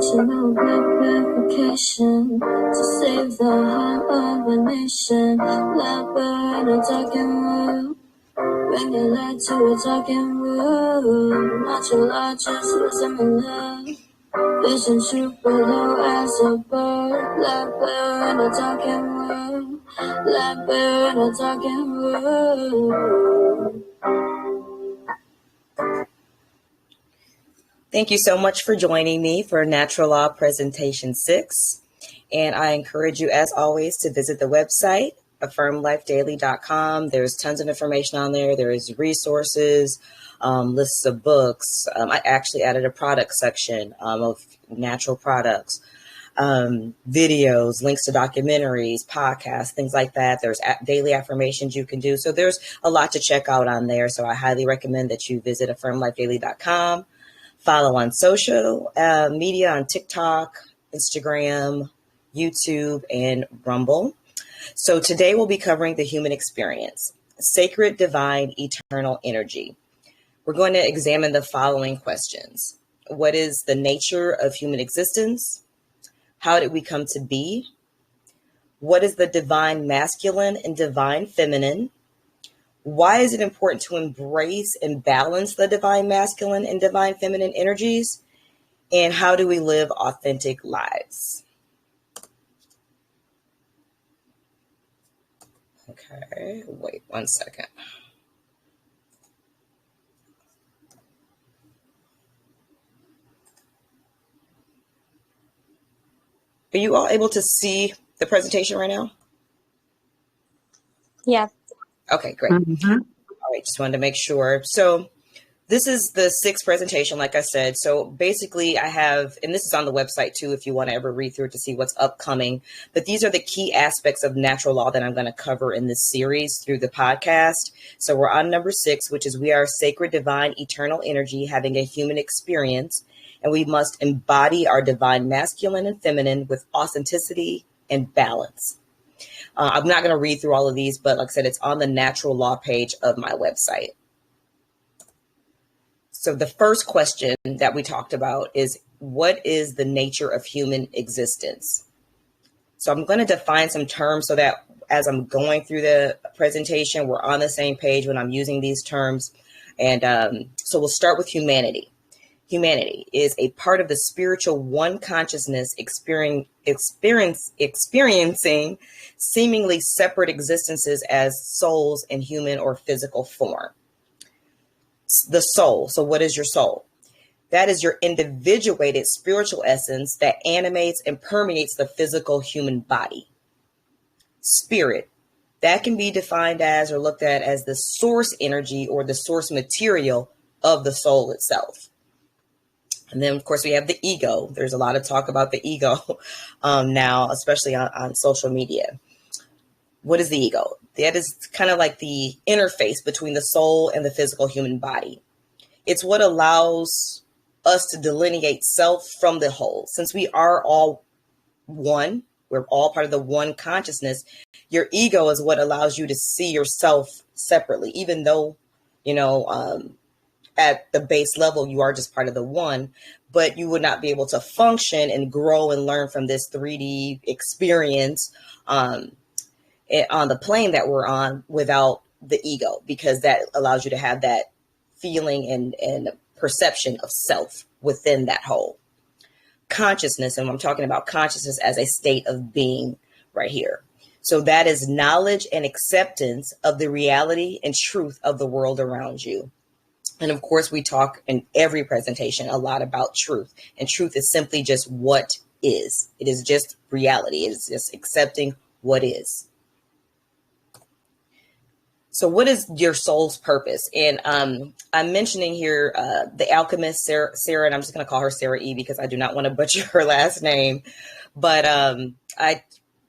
launching a web application to save the heart of a nation. Blackbird, a talking world. Bring your light to a talking world. Martial arts losing my love. Vision shoot below as a bird. Blackbird, a talking world. Blackbird, a talking world. Thank you so much for joining me for Natural Law Presentation 6. And I encourage you, as always, to visit the website, affirmlifedaily.com. There's tons of information on there. There is resources, lists of books. I actually added a product section of natural products, videos, links to documentaries, podcasts, things like that. There's daily affirmations you can do. So there's a lot to check out on there. So I highly recommend that you visit affirmlifedaily.com. Follow on social media on TikTok, Instagram, YouTube, and Rumble. So today we'll be covering the human experience, sacred, divine, eternal energy. We're going to examine the following questions. What is the nature of human existence? How did we come to be? What is the divine masculine and divine feminine? Why is it important to embrace and balance the divine masculine and divine feminine energies? And how do we live authentic lives? Okay, wait 1 second. Are you all able to see the presentation right now? Yeah. Okay, great. Mm-hmm. All right, just wanted to make sure. So this is the 6th presentation, like I said. So basically I have, and this is on the website too, if you want to ever read through it to see what's upcoming, but these are the key aspects of natural law that I'm going to cover in this series through the podcast. So we're on number 6, which is we are sacred, divine, eternal energy having a human experience, and we must embody our divine masculine and feminine with authenticity and balance. I'm not going to read through all of these, but like I said, it's on the natural law page of my website. So the first question that we talked about is, what is the nature of human existence? So I'm going to define some terms so that as I'm going through the presentation, we're on the same page when I'm using these terms. And so we'll start with humanity. Humanity is a part of the spiritual one consciousness experiencing seemingly separate existences as souls in human or physical form. The soul. So what is your soul? That is your individuated spiritual essence that animates and permeates the physical human body. Spirit. That can be defined as or looked at as the source energy or the source material of the soul itself. And then, of course, we have the ego. There's a lot of talk about the ego now, especially on social media. What is the ego? That is kind of like the interface between the soul and the physical human body. It's what allows us to delineate self from the whole. Since we are all one, we're all part of the one consciousness, your ego is what allows you to see yourself separately, even though, at the base level, you are just part of the one, but you would not be able to function and grow and learn from this 3D experience on the plane that we're on without the ego, because that allows you to have that feeling and perception of self within that whole. Consciousness, and I'm talking about consciousness as a state of being right here. So that is knowledge and acceptance of the reality and truth of the world around you. And of course, we talk in every presentation a lot about truth. And truth is simply just what is. It is just reality. It is just accepting what is. So what is your soul's purpose? And I'm mentioning here the alchemist, Sarah, and I'm just going to call her Sarah E. because I do not want to butcher her last name. But I'm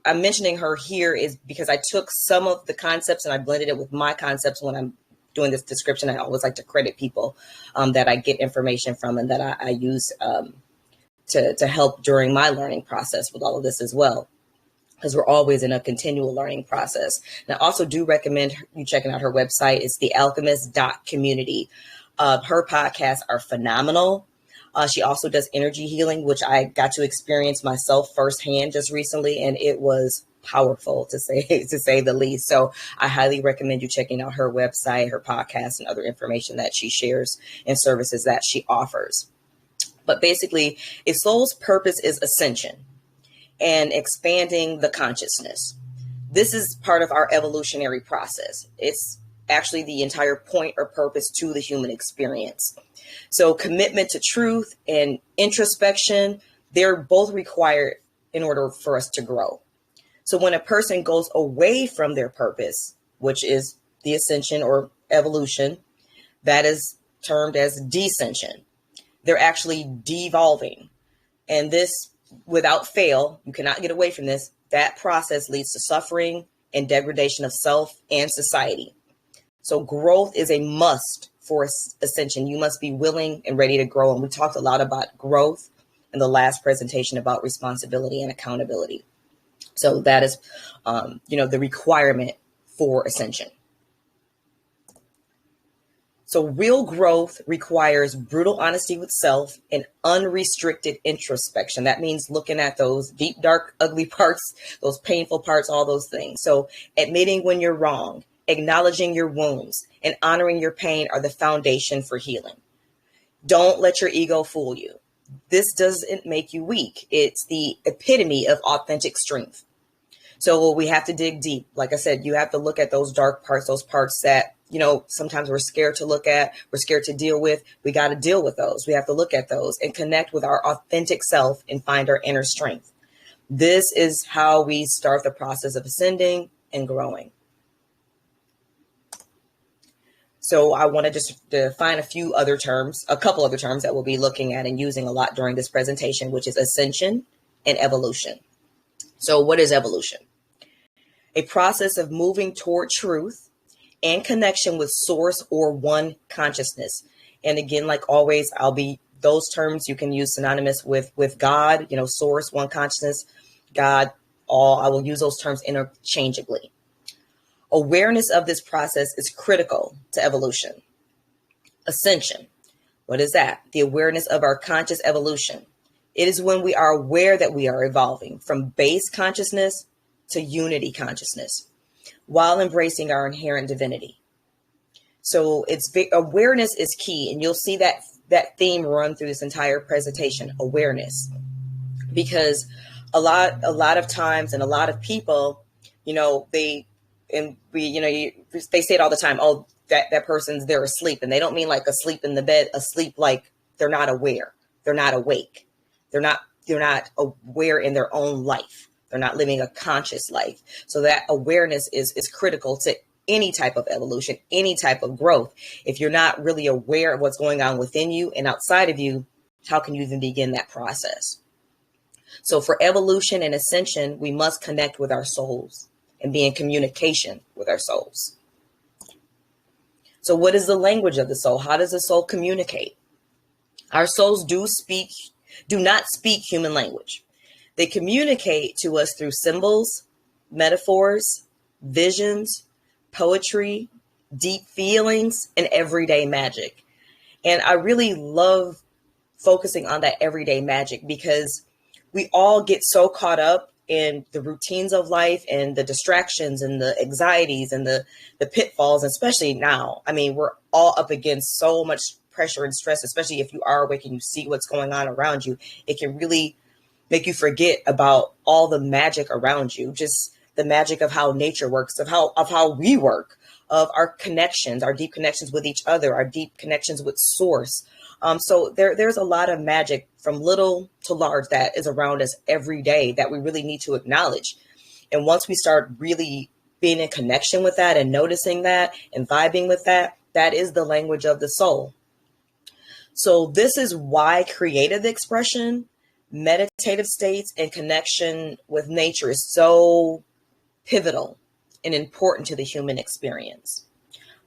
mentioning her here is because I took some of the concepts and I blended it with my concepts when I'm doing this description. I always like to credit people that I get information from and that I use to help during my learning process with all of this as well, because we're always in a continual learning process. And I also do recommend you checking out her website. It's thealchemist.community. Her podcasts are phenomenal. She also does energy healing, which I got to experience myself firsthand just recently, and it was powerful to say to say the least. So I highly recommend you checking out her website, her podcast, and other information that she shares and services that she offers. But basically, a soul's purpose is ascension and expanding the consciousness. This is part of our evolutionary process. It's actually the entire point or purpose to the human experience. So commitment to truth and introspection, they're both required in order for us to grow. So when a person goes away from their purpose, which is the ascension or evolution, that is termed as descension. They're actually devolving. And this, without fail, you cannot get away from this. That process leads to suffering and degradation of self and society. So growth is a must for ascension. You must be willing and ready to grow. And we talked a lot about growth in the last presentation about responsibility and accountability. So that is, the requirement for ascension. So real growth requires brutal honesty with self and unrestricted introspection. That means looking at those deep, dark, ugly parts, those painful parts, all those things. So admitting when you're wrong, acknowledging your wounds, and honoring your pain are the foundation for healing. Don't let your ego fool you. This doesn't make you weak. It's the epitome of authentic strength. So we have to dig deep. Like I said, you have to look at those dark parts, those parts that, sometimes we're scared to look at, we're scared to deal with. We got to deal with those. We have to look at those and connect with our authentic self and find our inner strength. This is how we start the process of ascending and growing. So I want to just define a couple other terms that we'll be looking at and using a lot during this presentation, which is ascension and evolution. So what is evolution? A process of moving toward truth and connection with source or one consciousness. And again, like always, those terms you can use synonymous with God, source, one consciousness, God, all. I will use those terms interchangeably. Awareness of this process is critical to evolution. Ascension. What is that? The awareness of our conscious evolution. It is when we are aware that we are evolving from base consciousness to unity consciousness while embracing our inherent divinity. So awareness is key. And you'll see that theme run through this entire presentation, awareness, because a lot of times and a lot of people, they say it all the time. Oh, that person's, they're asleep. And they don't mean like asleep in the bed, asleep like they're not aware. They're not awake. They're not aware in their own life. They're not living a conscious life. So that awareness is critical to any type of evolution, any type of growth. If you're not really aware of what's going on within you and outside of you, how can you even begin that process? So for evolution and ascension, we must connect with our souls and be in communication with our souls. So what is the language of the soul? How does the soul communicate? Our souls do not speak human language. They communicate to us through symbols, metaphors, visions, poetry, deep feelings, and everyday magic. And I really love focusing on that everyday magic because we all get so caught up in the routines of life and the distractions and the anxieties and the pitfalls, especially now. I mean, we're all up against so much pressure and stress, especially if you are awake and you see what's going on around you. It can really make you forget about all the magic around you, just the magic of how nature works, of how we work, of our connections, our deep connections with each other, our deep connections with source. So there's a lot of magic from little to large that is around us every day that we really need to acknowledge. And once we start really being in connection with that and noticing that and vibing with that, that is the language of the soul. So this is why creative expression, meditative states, and connection with nature is so pivotal and important to the human experience.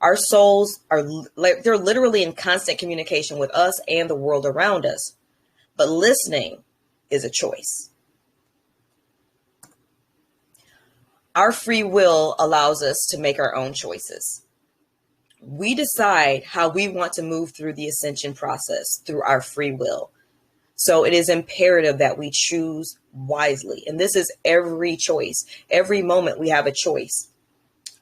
Our souls they're literally in constant communication with us and the world around us, but listening is a choice. Our free will allows us to make our own choices. We decide how we want to move through the ascension process through our free will. So it is imperative that we choose wisely. And this is every choice. Every moment we have a choice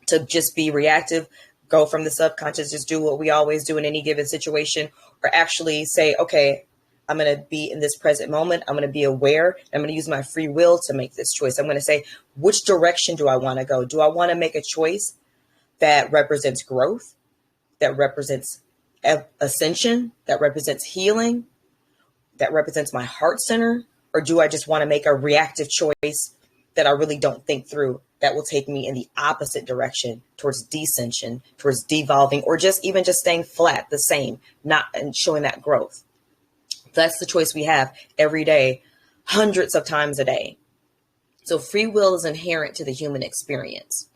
to just be reactive, go from the subconscious, just do what we always do in any given situation, or actually say, okay, I'm going to be in this present moment. I'm going to be aware. I'm going to use my free will to make this choice. I'm going to say, which direction do I want to go? Do I want to make a choice that represents growth, that represents ascension, that represents healing, that represents my heart center? Or do I just want to make a reactive choice that I really don't think through, that will take me in the opposite direction, towards descension, towards devolving, or just even just staying flat, the same, not and showing that growth? That's the choice we have every day, hundreds of times a day. So free will is inherent to the human experience.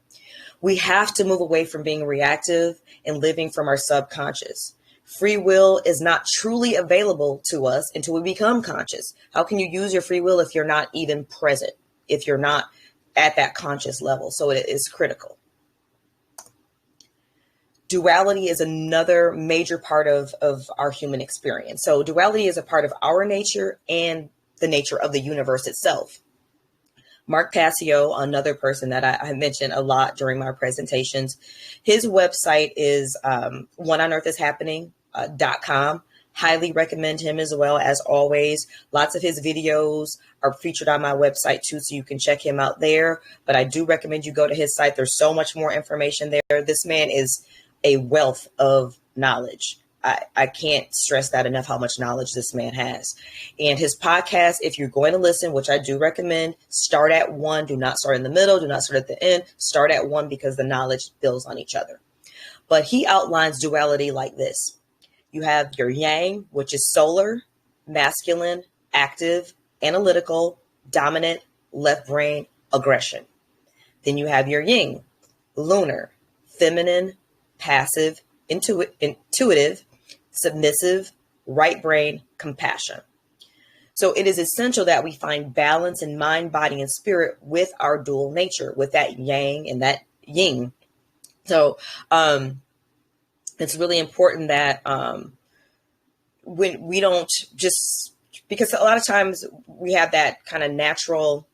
We have to move away from being reactive and living from our subconscious. Free will is not truly available to us until we become conscious. How can you use your free will if you're not even present, if you're not at that conscious level? So it is critical. Duality is another major part of our human experience. So duality is a part of our nature and the nature of the universe itself. Mark Passio, another person that I mentioned a lot during my presentations, his website is whatonearthishappening.com. Highly recommend him as well. As always, lots of his videos are featured on my website too, so you can check him out there. But I do recommend you go to his site. There's so much more information there. This man is a wealth of knowledge. I can't stress that enough, how much knowledge this man has. And his podcast, if you're going to listen, which I do recommend, start at one. Do not start in the middle. Do not start at the end. Start at one, because the knowledge builds on each other. But he outlines duality like this. You have your yang, which is solar, masculine, active, analytical, dominant, left brain, aggression. Then you have your yin, lunar, feminine, passive, intuitive, submissive, right brain, compassion. So it is essential that we find balance in mind, body, and spirit with our dual nature, with that yang and that yin. So it's really important that when we don't just, because a lot of times we have that kind of natural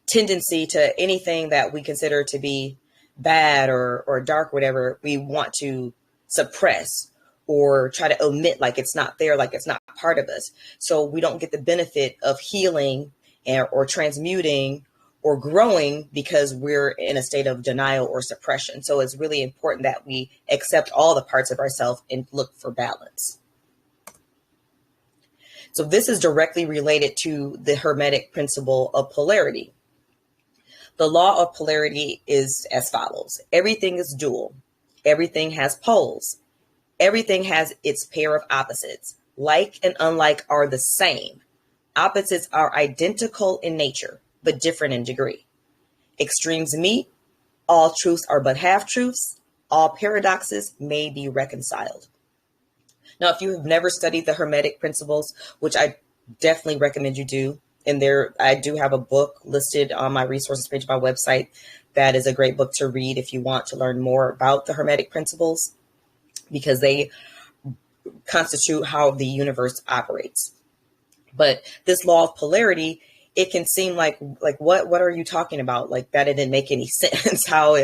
tendency to anything that we consider to be bad or dark, whatever, we want to suppress or try to omit, like it's not there, like it's not part of us. So we don't get the benefit of healing or transmuting or growing because we're in a state of denial or suppression. So it's really important that we accept all the parts of ourselves and look for balance. So this is directly related to the Hermetic principle of polarity. The law of polarity is as follows. Everything is dual. Everything has poles. Everything has its pair of opposites. Like and unlike are the same. Opposites are identical in nature, but different in degree. Extremes meet. All truths are but half-truths. All paradoxes may be reconciled. Now, if you have never studied the Hermetic principles, which I definitely recommend you do, and I do have a book listed on my resources page of my website. That is a great book to read if you want to learn more about the Hermetic principles, because they constitute how the universe operates. But this law of polarity, it can seem like what are you talking about? Like that it didn't make any sense, how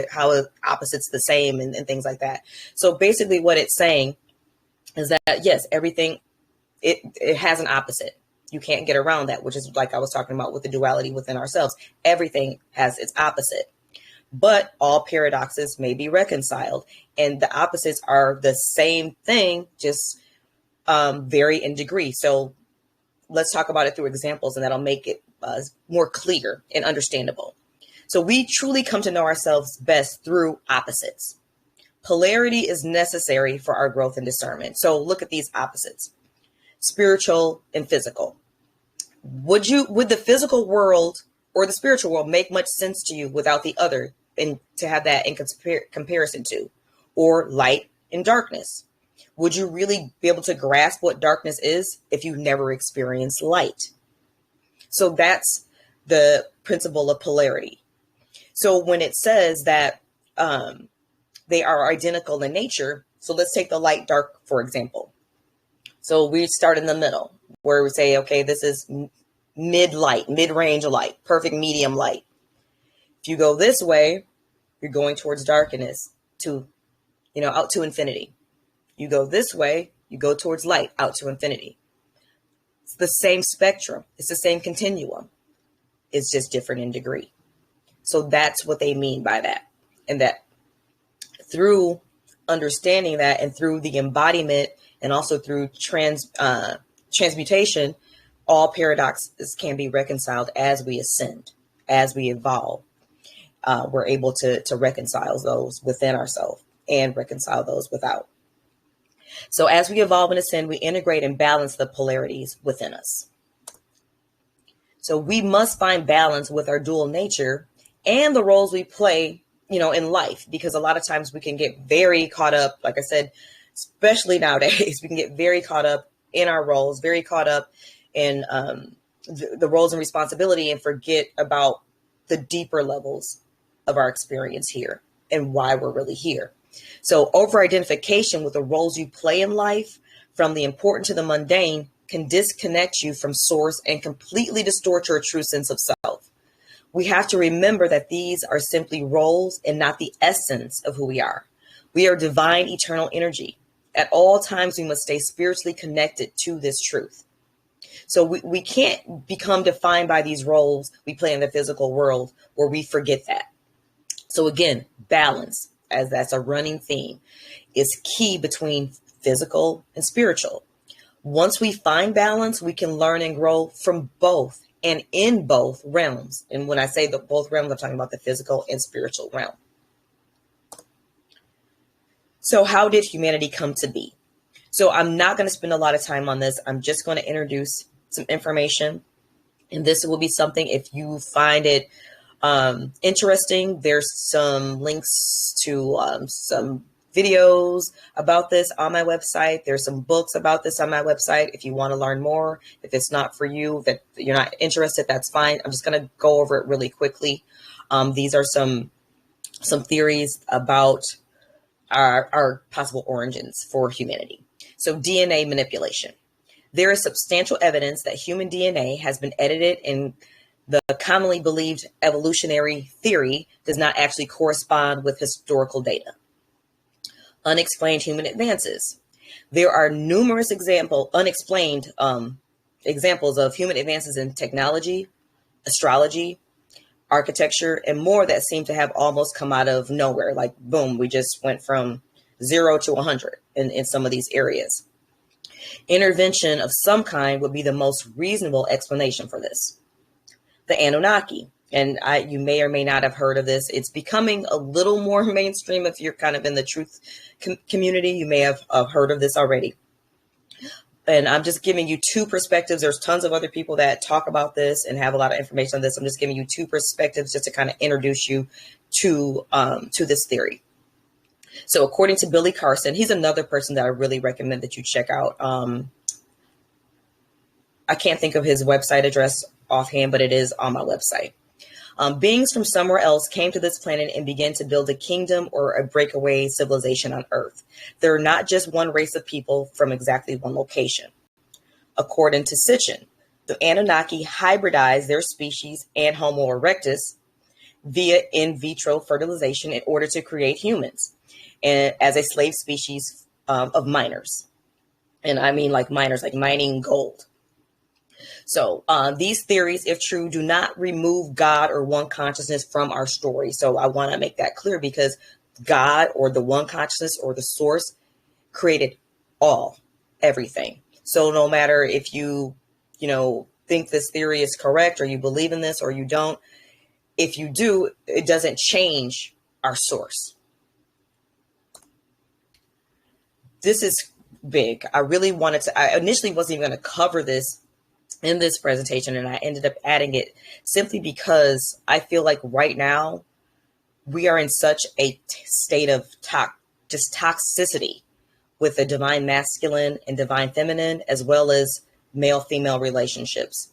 opposites the same and things like that. So basically what it's saying is that, yes, everything, it has an opposite. You can't get around that, which is like I was talking about with the duality within ourselves. Everything has its opposite, but all paradoxes may be reconciled. And the opposites are the same thing, just vary in degree. So let's talk about it through examples, and that'll make it more clear and understandable. So we truly come to know ourselves best through opposites. Polarity is necessary for our growth and discernment. So look at these opposites: spiritual and physical. Would the physical world or the spiritual world make much sense to you without the other, and to have that in comparison to? Or light and darkness? Would you really be able to grasp what darkness is if you've never experienced light? So that's the principle of polarity. So when it says that they are identical in nature, so let's take the light dark, for example. So we start in the middle where we say, okay, this is mid-range light, perfect medium light. If you go this way, you're going towards darkness to, out to infinity. You go this way, you go towards light, out to infinity. It's the same spectrum. It's the same continuum. It's just different in degree. So that's what they mean by that. And that through understanding that and through the embodiment and also through transmutation, all paradoxes can be reconciled as we ascend, as we evolve. We're able to reconcile those within ourselves and reconcile those without. So as we evolve and ascend, we integrate and balance the polarities within us. So we must find balance with our dual nature and the roles we play, in life, because a lot of times we can get very caught up, like I said, especially nowadays, we can get very caught up in our roles, very caught up in the roles and responsibility, and forget about the deeper levels of our experience here and why we're really here. So over-identification with the roles you play in life, from the important to the mundane, can disconnect you from source and completely distort your true sense of self. We have to remember that these are simply roles and not the essence of who we are. We are divine, eternal energy. At all times, we must stay spiritually connected to this truth. So we can't become defined by these roles we play in the physical world where we forget that. So again, balance, as that's a running theme, is key between physical and spiritual. Once we find balance, we can learn and grow from both and in both realms. And when I say both realms, I'm talking about the physical and spiritual realm. So how did humanity come to be? So I'm not going to spend a lot of time on this. I'm just going to introduce some information. And this will be something, if you find it interesting, there's some links to some videos about this on my website. There's some books about this on my website if you want to learn more. If it's not for you, that you're not interested, that's fine. I'm just going to go over it really quickly. These are some theories about our possible origins for humanity. So DNA manipulation. There is substantial evidence that human DNA has been edited, and the commonly believed evolutionary theory does not actually correspond with historical data. Unexplained human advances. There are numerous unexplained examples of human advances in technology, astrology, architecture, and more that seem to have almost come out of nowhere. Like, boom, we just went from 0 to 100 in some of these areas. Intervention of some kind would be the most reasonable explanation for this. The Anunnaki. And you may or may not have heard of this. It's becoming a little more mainstream. If you're kind of in the truth community, you may have heard of this already. And I'm just giving you two perspectives. There's tons of other people that talk about this and have a lot of information on this. I'm just giving you two perspectives just to kind of introduce you to this theory. So according to Billy Carson, he's another person that I really recommend that you check out. I can't think of his website address offhand, but it is on my website. Beings from somewhere else came to this planet and began to build a kingdom or a breakaway civilization on Earth. They're not just one race of people from exactly one location. According to Sitchin, the Anunnaki hybridized their species and Homo erectus via in vitro fertilization in order to create humans, and as a slave species of miners. And I mean like miners, like mining gold. So these theories, if true, do not remove God or one consciousness from our story. So I want to make that clear, because God or the one consciousness or the source created everything. So no matter if you think this theory is correct or you believe in this or you don't, if you do, it doesn't change our source. This is big. I initially wasn't even going to cover this in this presentation, and I ended up adding it simply because I feel like right now we are in such a state of toxicity with the divine masculine and divine feminine, as well as male-female relationships.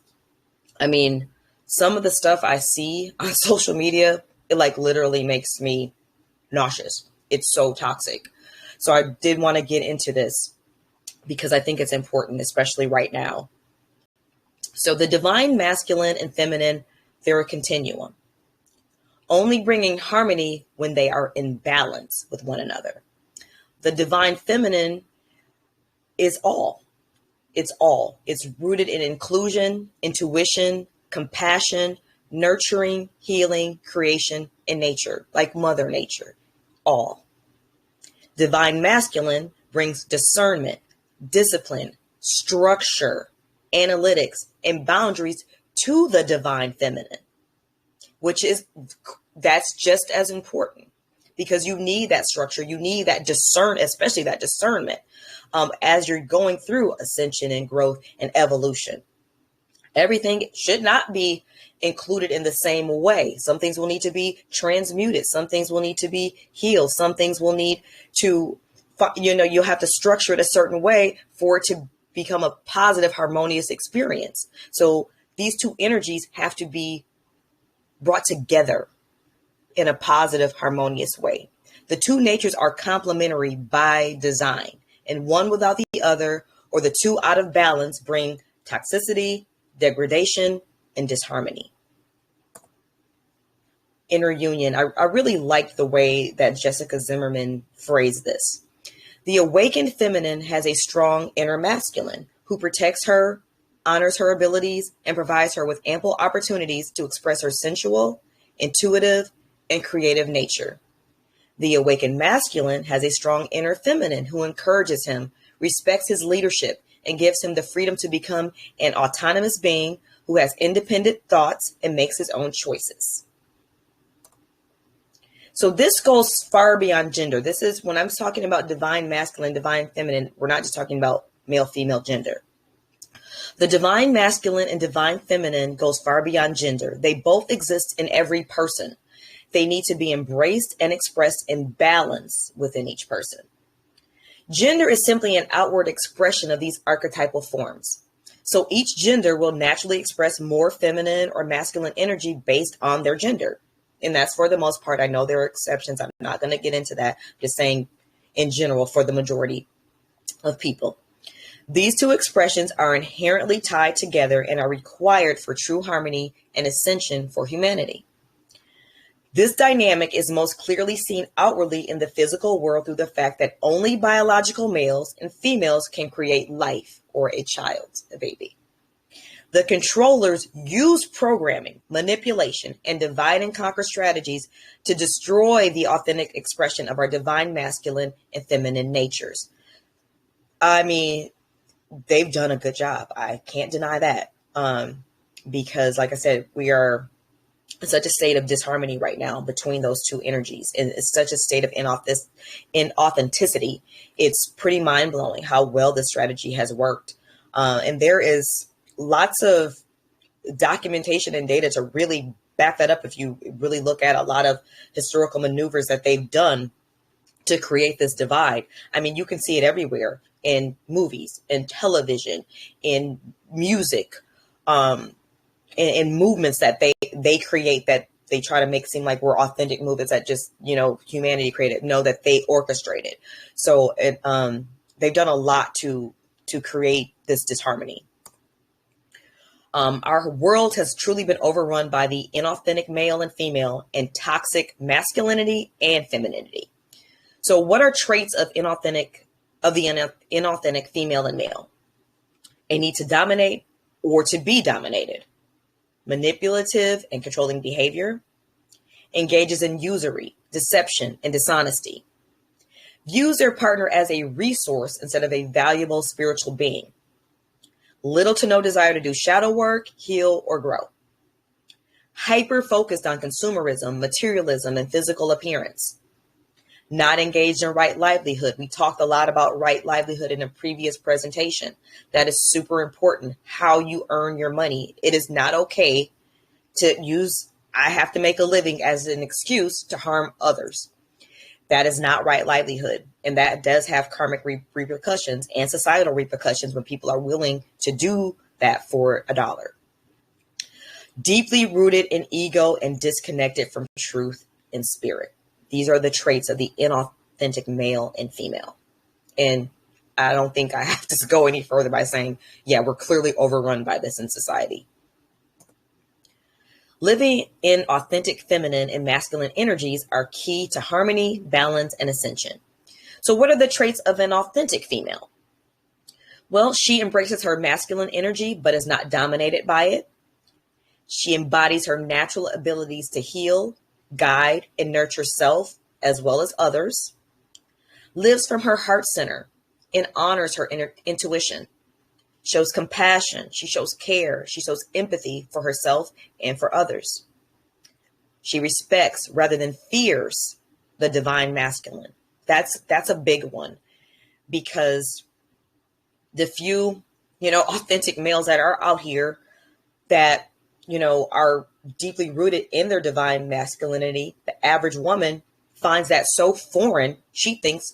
I mean, some of the stuff I see on social media, it like literally makes me nauseous. It's so toxic. So I did want to get into this because I think it's important, especially right now. So the divine masculine and feminine, they're a continuum, only bringing harmony when they are in balance with one another. The divine feminine is all. It's all. It's rooted in inclusion, intuition, compassion, nurturing, healing, creation, and nature, like Mother Nature. All. Divine masculine brings discernment, discipline, structure, analytics, and boundaries to the divine feminine, that's just as important, because you need that structure. You need that especially that discernment, as you're going through ascension and growth and evolution. Everything should not be included in the same way. Some things will need to be transmuted. Some things will need to be healed. Some things will need to, you'll have to structure it a certain way for it to become a positive, harmonious experience. So these two energies have to be brought together in a positive, harmonious way. The two natures are complementary by design, and one without the other, or the two out of balance, bring toxicity, degradation, and disharmony. Inner union. I really like the way that Jessica Zimmerman phrased this. The awakened feminine has a strong inner masculine who protects her, honors her abilities, and provides her with ample opportunities to express her sensual, intuitive, and creative nature. The awakened masculine has a strong inner feminine who encourages him, respects his leadership, and gives him the freedom to become an autonomous being who has independent thoughts and makes his own choices. So this goes far beyond gender. This is, when I'm talking about divine masculine, divine feminine, we're not just talking about male, female gender. The divine masculine and divine feminine goes far beyond gender. They both exist in every person. They need to be embraced and expressed in balance within each person. Gender is simply an outward expression of these archetypal forms. So each gender will naturally express more feminine or masculine energy based on their gender. And that's for the most part. I know there are exceptions. I'm not going to get into that. Just saying in general for the majority of people. These two expressions are inherently tied together and are required for true harmony and ascension for humanity. This dynamic is most clearly seen outwardly in the physical world through the fact that only biological males and females can create life, or a child, a baby. The controllers use programming, manipulation, and divide and conquer strategies to destroy the authentic expression of our divine masculine and feminine natures. I mean, they've done a good job. I can't deny that. Because like I said, we are in such a state of disharmony right now between those two energies. And it's such a state of inauthenticity. It's pretty mind blowing how well this strategy has worked. And there is lots of documentation and data to really back that up. If you really look at a lot of historical maneuvers that they've done to create this divide. I mean, you can see it everywhere in movies, in television, in music, in movements that they create, that they try to make seem like we're authentic movements that just, humanity created. No, that they orchestrated. So they've done a lot to create this disharmony. Our world has truly been overrun by the inauthentic male and female and toxic masculinity and femininity. So what are traits of the inauthentic female and male? A need to dominate or to be dominated. Manipulative and controlling behavior. Engages in usury, deception, and dishonesty. Views their partner as a resource instead of a valuable spiritual being. Little to no desire to do shadow work, heal, or grow. Hyper focused on consumerism, materialism, and physical appearance. Not engaged in right livelihood. We talked a lot about right livelihood in a previous presentation. That is super important. How you earn your money. It is not okay to use, I have to make a living as an excuse to harm others. That is not right livelihood. And that does have karmic repercussions and societal repercussions when people are willing to do that for $1. Deeply rooted in ego and disconnected from truth and spirit. These are the traits of the inauthentic male and female. And I don't think I have to go any further by saying, yeah, we're clearly overrun by this in society. Living in authentic feminine and masculine energies are key to harmony, balance, and ascension. So what are the traits of an authentic female? Well, she embraces her masculine energy, but is not dominated by it. She embodies her natural abilities to heal, guide, and nurture self as well as others. Lives from her heart center and honors her intuition. Shows compassion. She shows care. She shows empathy for herself and for others. She respects rather than fears the divine masculine. That's a big one, because the few, authentic males that are out here that, are deeply rooted in their divine masculinity, the average woman finds that so foreign. She thinks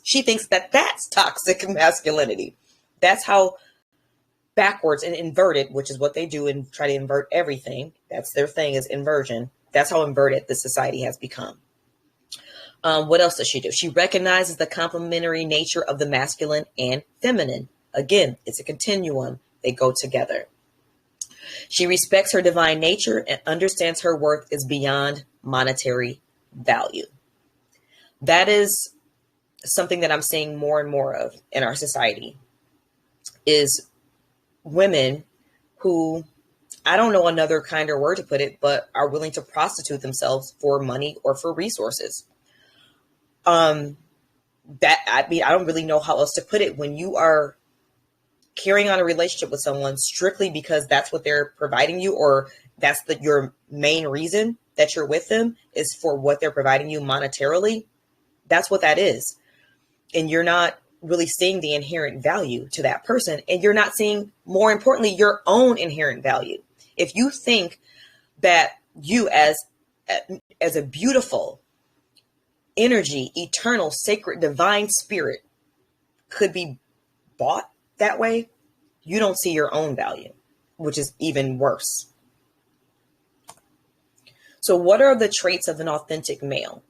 that that's toxic masculinity. That's how backwards and inverted, which is what they do and try to invert everything. That's their thing, is inversion. That's how inverted the society has become. What else does she do? She recognizes the complementary nature of the masculine and feminine. Again, it's a continuum. They go together. She respects her divine nature and understands her worth is beyond monetary value. That is something that I'm seeing more and more of in our society, is women who, I don't know another kinder word to put it, but are willing to prostitute themselves for money or for resources. I don't really know how else to put it. When you are carrying on a relationship with someone strictly because that's what they're providing you, or that's your main reason that you're with them is for what they're providing you monetarily, that's what that is. And you're not really seeing the inherent value to that person. And you're not seeing, more importantly, your own inherent value. If you think that you as a beautiful energy, eternal, sacred, divine spirit could be bought that way, you don't see your own value, which is even worse. So what are the traits of an authentic male?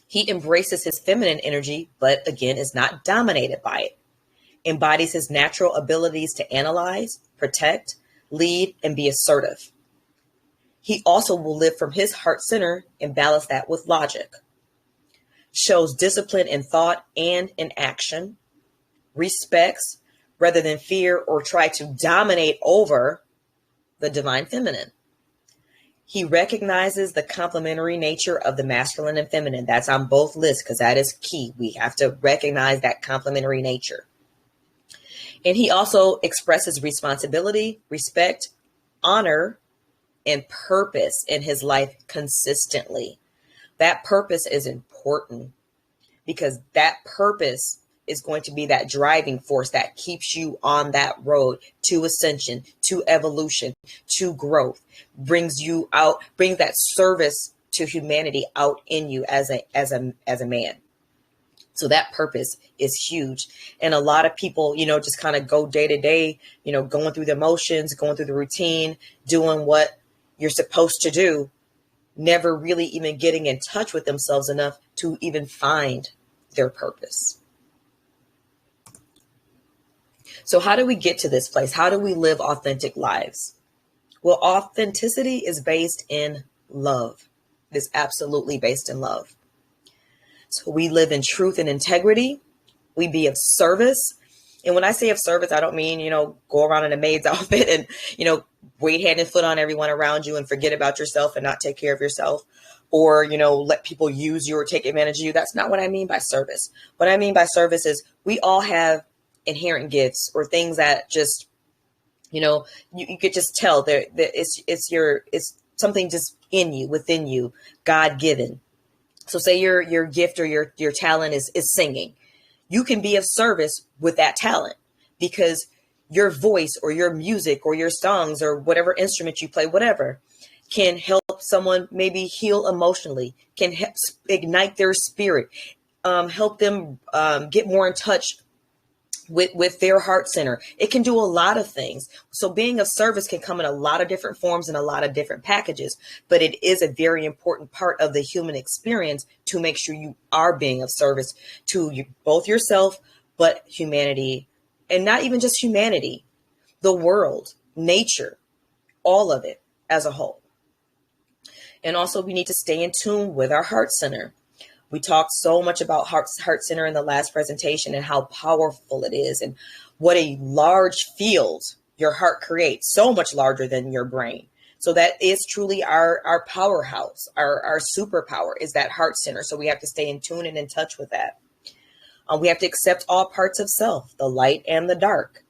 He embraces his feminine energy, but again, is not dominated by it. Embodies his natural abilities to analyze, protect, lead, and be assertive. He also will live from his heart center and balance that with logic. Shows discipline in thought and in action. Respects rather than fear or try to dominate over the divine feminine. He recognizes the complementary nature of the masculine and feminine. That's on both lists because that is key. We have to recognize that complementary nature. And he also expresses responsibility, respect, honor, and purpose in his life consistently. That purpose is important because that purpose is going to be that driving force that keeps you on that road to ascension, to evolution, to growth, brings that service to humanity out in you as a man. So that purpose is huge. And a lot of people, just kind of go day to day, going through the motions, going through the routine, doing what you're supposed to do, never really even getting in touch with themselves enough to even find their purpose. So how do we get to this place? How do we live authentic lives? Well, authenticity is based in love. It is absolutely based in love. So we live in truth and integrity. We be of service. And when I say of service, I don't mean, go around in a maid's outfit and, wait hand and foot on everyone around you and forget about yourself and not take care of yourself, or, let people use you or take advantage of you. That's not what I mean by service. What I mean by service is we all have inherent gifts or things that just, you could just tell that it's something just in you, within you, God given. So say your gift or your talent is singing. You can be of service with that talent because your voice or your music or your songs or whatever instrument you play, whatever, can help someone maybe heal emotionally, can ignite their spirit, help them get more in touch with their heart center. It can do a lot of things. So being of service can come in a lot of different forms and a lot of different packages, but it is a very important part of the human experience to make sure you are being of service to both yourself, but humanity, and not even just humanity, the world, nature, all of it as a whole. And also we need to stay in tune with our heart center. We talked so much about heart center in the last presentation and how powerful it is and what a large field your heart creates, so much larger than your brain. So that is truly our powerhouse, our superpower is that heart center. So we have to stay in tune and in touch with that. We have to accept all parts of self, the light and the dark.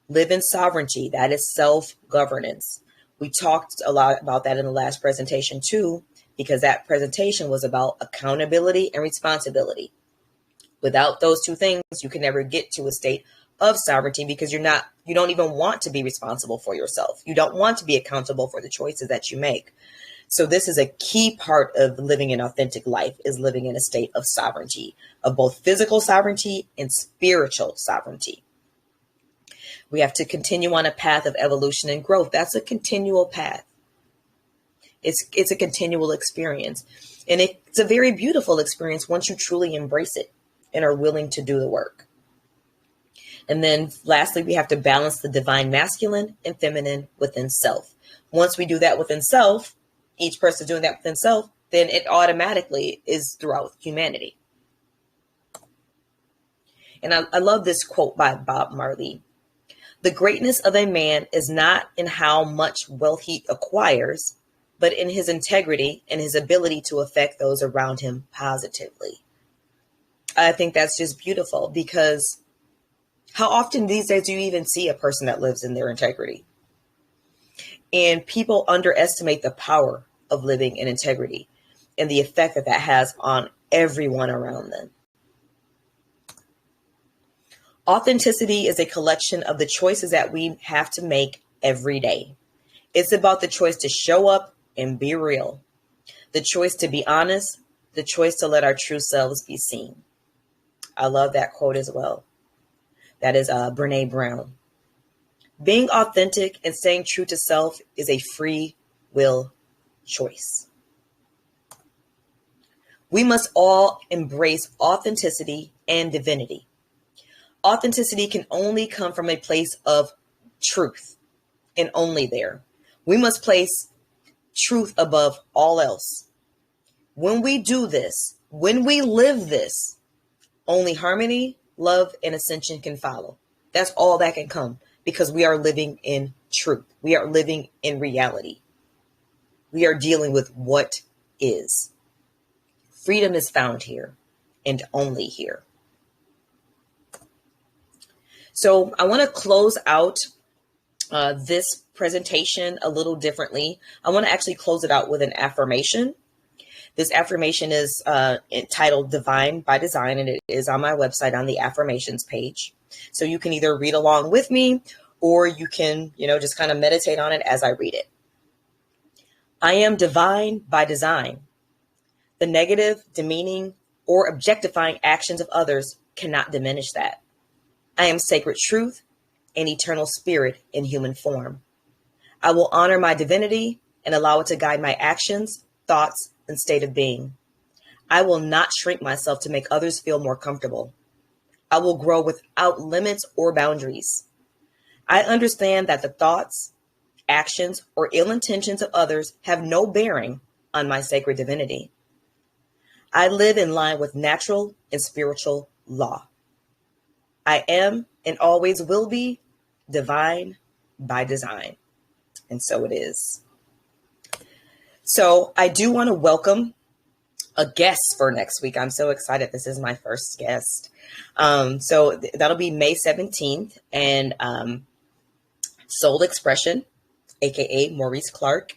Live in sovereignty, that is self-governance. We talked a lot about that in the last presentation too, because that presentation was about accountability and responsibility. Without those two things, you can never get to a state of sovereignty because you don't even want to be responsible for yourself. You don't want to be accountable for the choices that you make. So this is a key part of living an authentic life, is living in a state of sovereignty, of both physical sovereignty and spiritual sovereignty. We have to continue on a path of evolution and growth. That's a continual path. It's a continual experience. And it's a very beautiful experience once you truly embrace it and are willing to do the work. And then lastly, we have to balance the divine masculine and feminine within self. Once we do that within self, each person doing that within self, then it automatically is throughout humanity. And I love this quote by Bob Marley. The greatness of a man is not in how much wealth he acquires, but in his integrity and his ability to affect those around him positively. I think that's just beautiful, because how often these days do you even see a person that lives in their integrity? And people underestimate the power of living in integrity and the effect that that has on everyone around them. Authenticity is a collection of the choices that we have to make every day. It's about the choice to show up and be real, the choice to be honest, the choice to let our true selves be seen. I love that quote as well. That is Brené Brown. Being authentic and staying true to self is a free will choice. We must all embrace authenticity and divinity. Authenticity can only come from a place of truth, and only there. We must place truth above all else. When we do this, when we live this, only harmony, love, and ascension can follow. That's all that can come, because we are living in truth. We are living in reality. We are dealing with what is. Freedom is found here and only here. So I want to close out this presentation a little differently. I want to actually close it out with an affirmation. This affirmation is entitled Divine by Design, and it is on my website on the affirmations page. So you can either read along with me, or you can, just kind of meditate on it as I read it. I am divine by design. The negative, demeaning, or objectifying actions of others cannot diminish that. I am sacred truth and eternal spirit in human form. I will honor my divinity and allow it to guide my actions, thoughts, and state of being. I will not shrink myself to make others feel more comfortable. I will grow without limits or boundaries. I understand that the thoughts, actions, or ill intentions of others have no bearing on my sacred divinity. I live in line with natural and spiritual law. I am and always will be divine by design. And so it is. So I do want to welcome a guest for next week. I'm so excited. This is my first guest. So that'll be May 17th. And Soul Expression, aka Maurice Clark.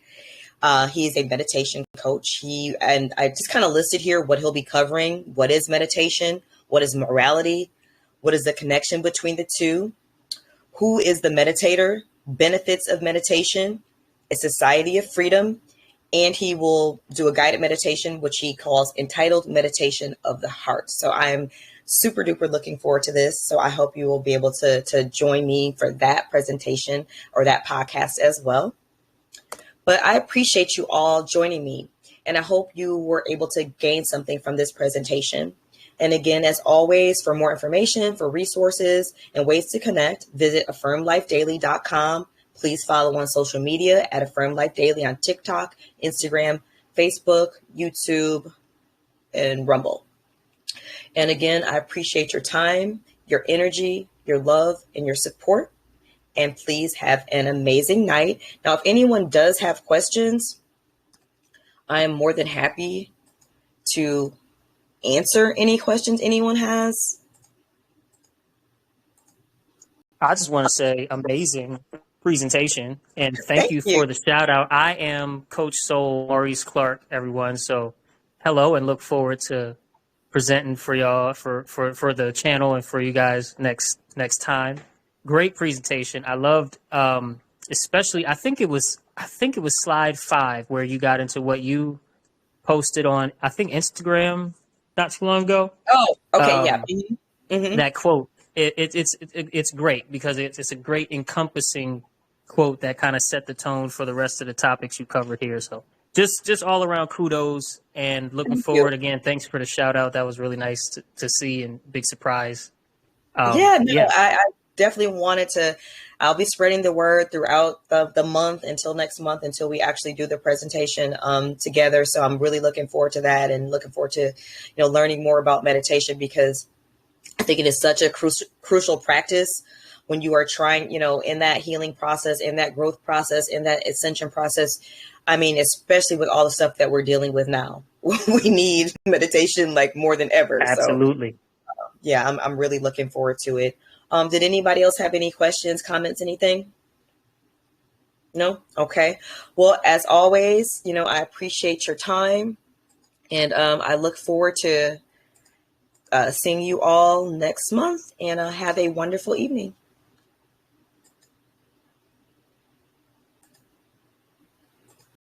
He is a meditation coach. And I just kind of listed here what he'll be covering. What is meditation? What is morality? What is the connection between the two? Who is the meditator? Benefits of meditation, a society of freedom, and he will do a guided meditation, which he calls entitled Meditation of the Heart. So I'm super duper looking forward to this. So I hope you will be able to join me for that presentation or that podcast as well. But I appreciate you all joining me, and I hope you were able to gain something from this presentation. And again, as always, for more information, for resources, and ways to connect, visit affirmlifedaily.com. Please follow on social media at Affirm Life Daily on TikTok, Instagram, Facebook, YouTube, and Rumble. And again, I appreciate your time, your energy, your love, and your support. And please have an amazing night. Now, if anyone does have questions, I am more than happy to answer any questions anyone has. I just want to say amazing presentation, and thank you for the shout out. I am Coach Soul Maurice Clark, everyone. So hello, and look forward to presenting for y'all for the channel and for you guys next time. Great presentation. I loved especially I think it was slide 5 where you got into what you posted on I think Instagram not too long ago. Oh, okay, yeah. Mm-hmm. That quote. It's great because it's a great encompassing quote that kind of set the tone for the rest of the topics you covered here. So just all around kudos and looking forward again. Thanks for the shout out. That was really nice to see and big surprise. I definitely wanted to. I'll be spreading the word throughout the month until next month until we actually do the presentation together. So I'm really looking forward to that and looking forward to learning more about meditation because I think it is such a crucial practice when you are trying, in that healing process, in that growth process, in that ascension process. I mean, especially with all the stuff that we're dealing with now, we need meditation like more than ever. Absolutely. So, I'm really looking forward to it. Did anybody else have any questions, comments, anything? No? Okay. Well, as always, I appreciate your time and I look forward to seeing you all next month and have a wonderful evening.